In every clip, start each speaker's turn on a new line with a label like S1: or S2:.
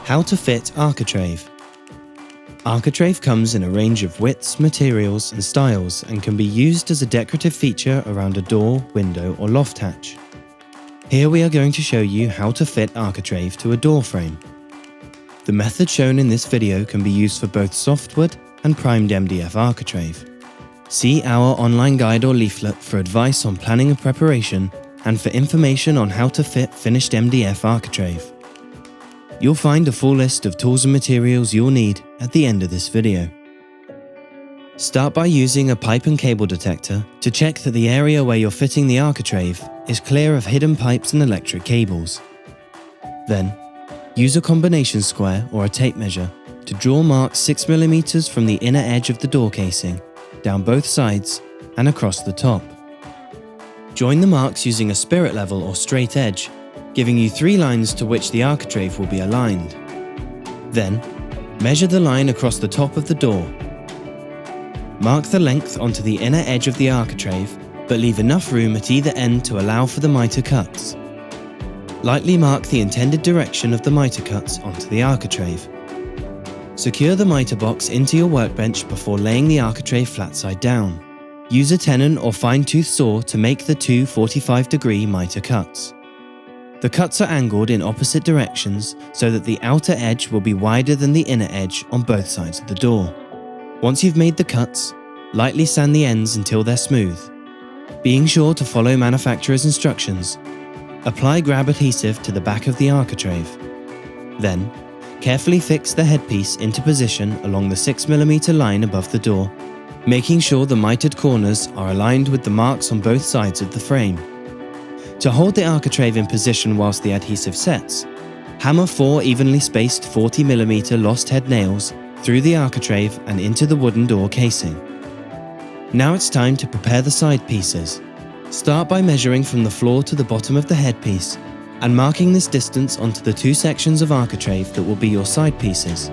S1: How to fit Architrave. Architrave comes in a range of widths, materials and styles and can be used as a decorative feature around a door, window or loft hatch. Here we are going to show you how to fit Architrave to a door frame. The method shown in this video can be used for both softwood and primed MDF Architrave. See our online guide or leaflet for advice on planning and preparation and for information on how to fit finished MDF Architrave. You'll find a full list of tools and materials you'll need at the end of this video. Start by using a pipe and cable detector to check that the area where you're fitting the Architrave is clear of hidden pipes and electric cables. Then, use a combination square or a tape measure to draw marks 6 mm from the inner edge of the door casing, down both sides and across the top. Join the marks using a spirit level or straight edge, giving you 3 lines to which the Architrave will be aligned. Then, measure the line across the top of the door. Mark the length onto the inner edge of the Architrave, but leave enough room at either end to allow for the mitre cuts. Lightly mark the intended direction of the mitre cuts onto the Architrave. Secure the mitre box into your workbench before laying the Architrave flat side down. Use a tenon or fine-tooth saw to make the 2 45-degree mitre cuts. The cuts are angled in opposite directions so that the outer edge will be wider than the inner edge on both sides of the door. Once you've made the cuts, lightly sand the ends until they're smooth. Being sure to follow manufacturer's instructions, apply grab adhesive to the back of the Architrave. Then, carefully fix the headpiece into position along the 6 mm line above the door, making sure the mitred corners are aligned with the marks on both sides of the frame. To hold the Architrave in position whilst the adhesive sets, hammer 4 evenly spaced 40 mm lost head nails through the Architrave and into the wooden door casing. Now it's time to prepare the side pieces. Start by measuring from the floor to the bottom of the headpiece and marking this distance onto the 2 sections of Architrave that will be your side pieces.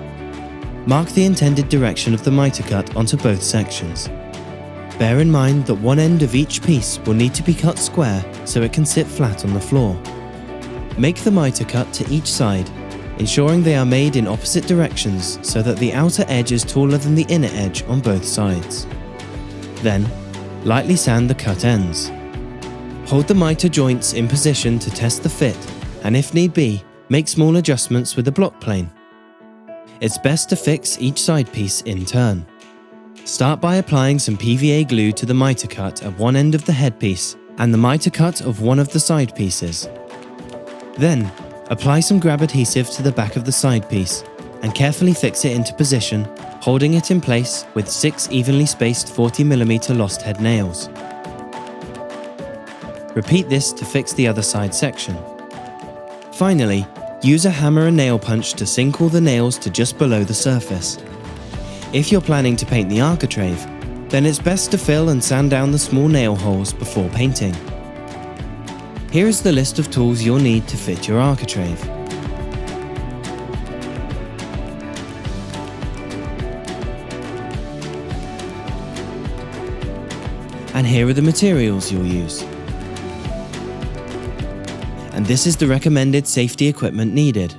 S1: Mark the intended direction of the mitre cut onto both sections. Bear in mind that one end of each piece will need to be cut square so it can sit flat on the floor. Make the mitre cut to each side, ensuring they are made in opposite directions so that the outer edge is taller than the inner edge on both sides. Then, lightly sand the cut ends. Hold the mitre joints in position to test the fit, and if need be, make small adjustments with a block plane. It's best to fix each side piece in turn. Start by applying some PVA glue to the mitre cut at one end of the headpiece and the mitre cut of one of the side pieces. Then, apply some grab adhesive to the back of the side piece and carefully fix it into position, holding it in place with 6 evenly spaced 40 mm lost head nails. Repeat this to fix the other side section. Finally, use a hammer and nail punch to sink all the nails to just below the surface. If you're planning to paint the Architrave, then it's best to fill and sand down the small nail holes before painting. Here is the list of tools you'll need to fit your Architrave. And here are the materials you'll use. And this is the recommended safety equipment needed.